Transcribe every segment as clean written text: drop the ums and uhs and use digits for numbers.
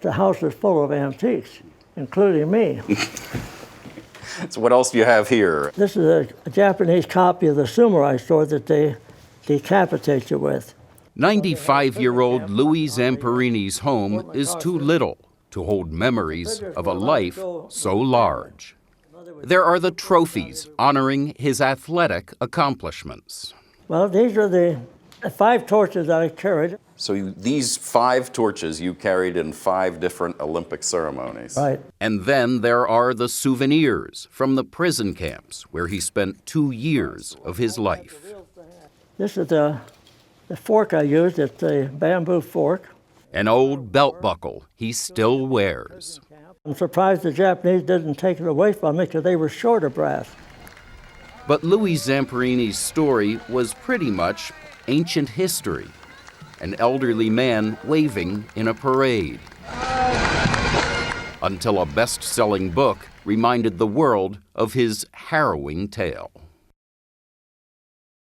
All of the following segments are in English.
The house is full of antiques, including me. So what else do you have here? This is a Japanese copy of the samurai sword that they decapitate you with. 95-year-old Louis Zamperini's home is too little to hold memories of a life so large. There are the trophies honoring his athletic accomplishments. Well, these are the 5 torches that I carried. So these 5 torches you carried in 5 different Olympic ceremonies. Right. And then there are the souvenirs from the prison camps where he spent 2 years of his life. This is the fork I used. It's a bamboo fork. An old belt buckle he still wears. I'm surprised the Japanese didn't take it away from me because they were short of brass. But Louis Zamperini's story was pretty much ancient history. An elderly man waving in a parade. Until a best-selling book reminded the world of his harrowing tale.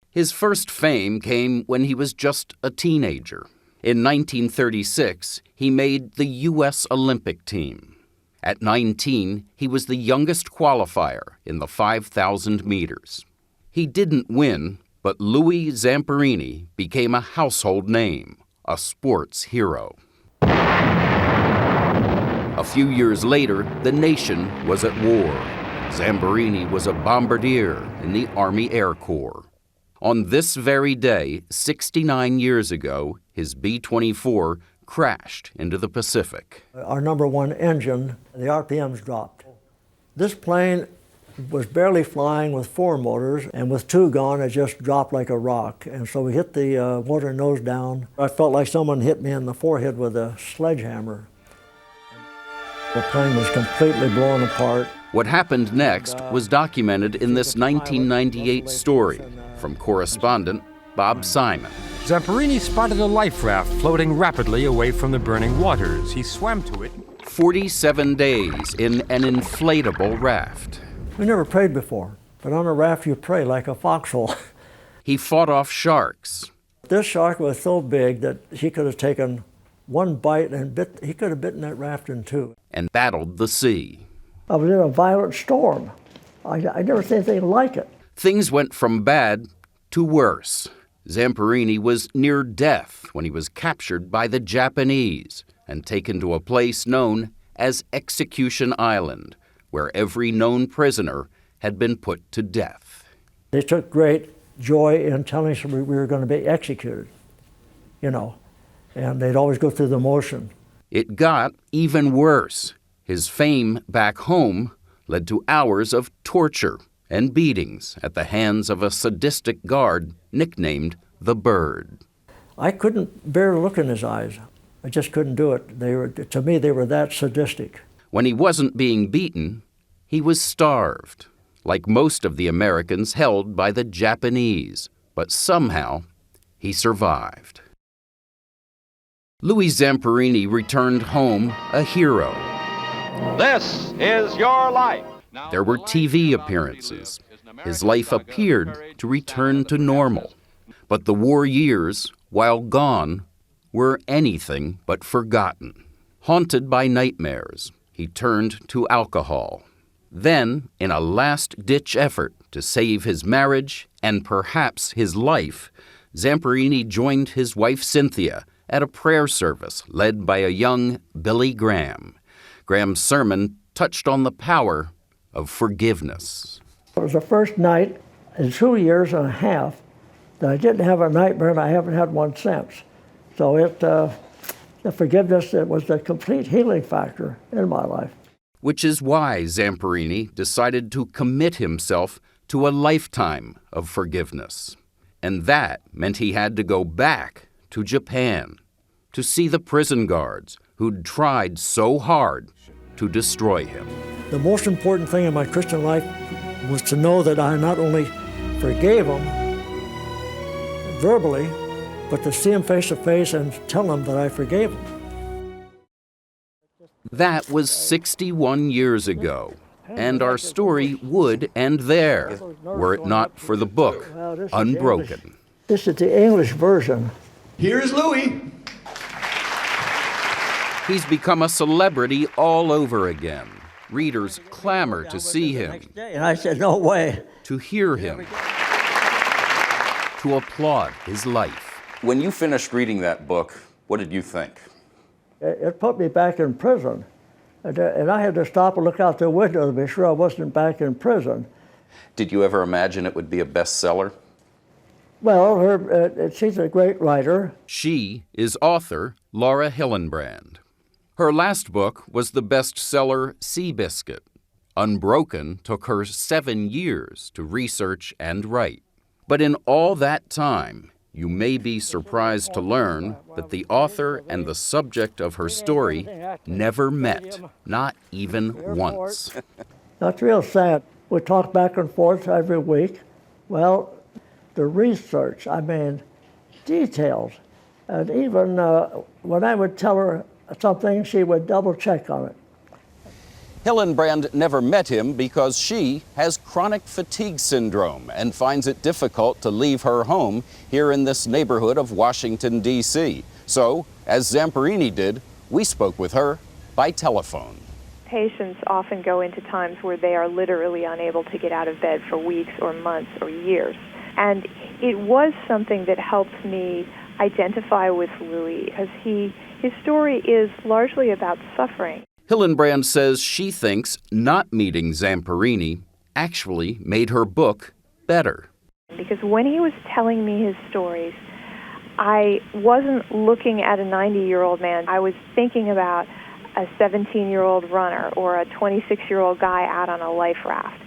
His first fame came when he was just a teenager. In 1936, he made the U.S. Olympic team. At 19, he was the youngest qualifier in the 5,000 meters. He didn't win, but Louis Zamperini became a household name, a sports hero. A few years later, the nation was at war. Zamperini was a bombardier in the Army Air Corps. On this very day, 69 years ago, his B-24 crashed into the Pacific. Our number 1 engine, the RPMs dropped. This plane was barely flying with 4 motors, and with 2 gone, it just dropped like a rock. And so we hit the water nose down. I felt like someone hit me in the forehead with a sledgehammer. The plane was completely blown apart. What happened next was documented in this 1998 story from correspondent Bob Simon. Zamperini spotted a life raft floating rapidly away from the burning waters. He swam to it. 47 days in an inflatable raft. We never prayed before, but on a raft you pray like a foxhole. He fought off sharks. This shark was so big that he could have taken 1 bite and he could have bitten that raft in 2. And battled the sea. I was in a violent storm. I never seen anything like it. Things went from bad to worse. Zamperini was near death when he was captured by the Japanese and taken to a place known as Execution Island, where every known prisoner had been put to death. They took great joy in telling us we were going to be executed, and they'd always go through the motion. It got even worse. His fame back home led to hours of torture and beatings at the hands of a sadistic guard nicknamed the Bird. I couldn't bear to look in his eyes. I just couldn't do it. To me, they were that sadistic. When he wasn't being beaten, he was starved, like most of the Americans held by the Japanese, but somehow he survived. Louis Zamperini returned home a hero. This is your life. There were TV appearances. His life appeared to return to normal. But the war years, while gone, were anything but forgotten. Haunted by nightmares, he turned to alcohol. Then, in a last-ditch effort to save his marriage and perhaps his life, Zamperini joined his wife Cynthia at a prayer service led by a young Billy Graham. Graham's sermon touched on the power of forgiveness. It was the first night in 2 years and a half that I didn't have a nightmare, and I haven't had one since. So the forgiveness, it was the complete healing factor in my life. Which is why Zamperini decided to commit himself to a lifetime of forgiveness. And that meant he had to go back to Japan to see the prison guards who'd tried so hard to destroy him. The most important thing in my Christian life was to know that I not only forgave him verbally, but to see him face to face and tell him that I forgave him. That was 61 years ago, and our story would end there, were it not for the book, Unbroken. This is the English version. Here's Louis. He's become a celebrity all over again. Readers clamor to see him, And I said, no way. to hear him, to applaud his life. When you finished reading that book, what did you think? It put me back in prison. And I had to stop and look out the window to be sure I wasn't back in prison. Did you ever imagine it would be a bestseller? Well, she's a great writer. She is author Laura Hillenbrand. Her last book was the bestseller Seabiscuit. Unbroken took her 7 years to research and write. But in all that time, you may be surprised to learn that the author and the subject of her story never met, not even once. That's real sad. We talk back and forth every week. Well, the research, details. And even when I would tell her something, she would double check on it. Hillenbrand never met him because she has chronic fatigue syndrome and finds it difficult to leave her home here in this neighborhood of Washington, D.C. So, as Zamperini did, we spoke with her by telephone. Patients often go into times where they are literally unable to get out of bed for weeks or months or years. And it was something that helped me identify with Louis because his story is largely about suffering. Hillenbrand says she thinks not meeting Zamperini actually made her book better. Because when he was telling me his stories, I wasn't looking at a 90-year-old man. I was thinking about a 17-year-old runner or a 26-year-old guy out on a life raft.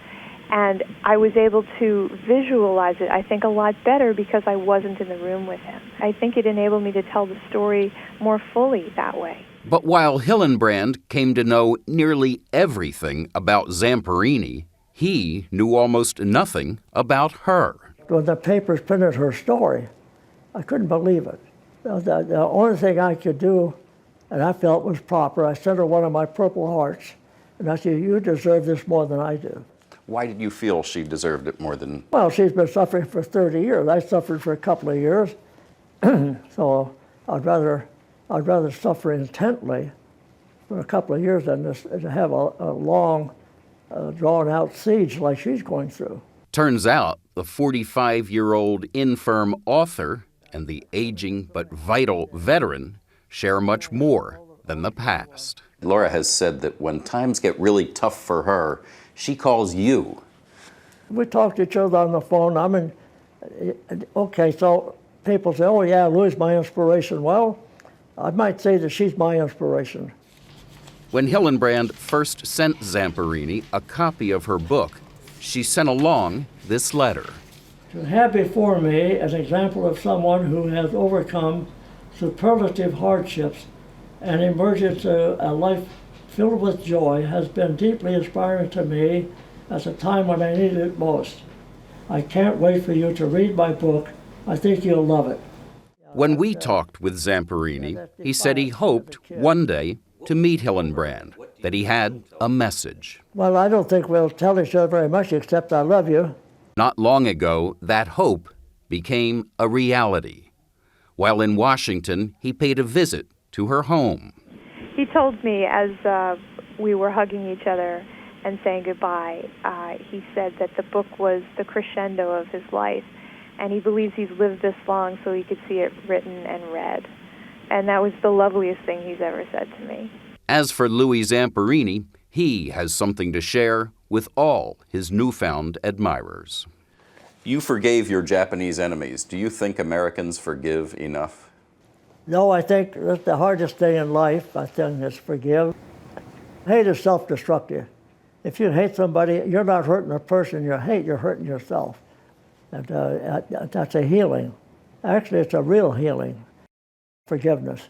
And I was able to visualize it, I think, a lot better because I wasn't in the room with him. I think it enabled me to tell the story more fully that way. But while Hillenbrand came to know nearly everything about Zamperini, he knew almost nothing about her. When the papers printed her story, I couldn't believe it. The only thing I could do, and I felt was proper, I sent her one of my Purple Hearts, and I said, you deserve this more than I do. Why did you feel she deserved it more than... Well, she's been suffering for 30 years. I suffered for a couple of years. So I'd rather suffer intently for a couple of years than to have a long, drawn-out siege like she's going through. Turns out the 45-year-old infirm author and the aging but vital veteran share much more than the past. Laura has said that when times get really tough for her, she calls you. We talk to each other on the phone. Okay, so people say, oh yeah, Louis' my inspiration. Well, I might say that she's my inspiration. When Hillenbrand first sent Zamperini a copy of her book, she sent along this letter. To have before me an example of someone who has overcome superlative hardships and emerged into a life filled with joy has been deeply inspiring to me at a time when I needed it most. I can't wait for you to read my book. I think you'll love it. When we talked with Zamperini, he said he hoped one day to meet Hillenbrand, that he had a message. Well, I don't think we'll tell each other very much except I love you. Not long ago, that hope became a reality. While in Washington, he paid a visit to her home. He told me as we were hugging each other and saying goodbye, he said that the book was the crescendo of his life, and he believes he's lived this long so he could see it written and read. And that was the loveliest thing he's ever said to me. As for Louis Zamperini, he has something to share with all his newfound admirers. You forgave your Japanese enemies. Do you think Americans forgive enough? No, I think that's the hardest thing in life, I think, is forgive. Hate is self-destructive. If you hate somebody, you're not hurting the person you hate, you're hurting yourself. And that's a healing. Actually, it's a real healing, forgiveness.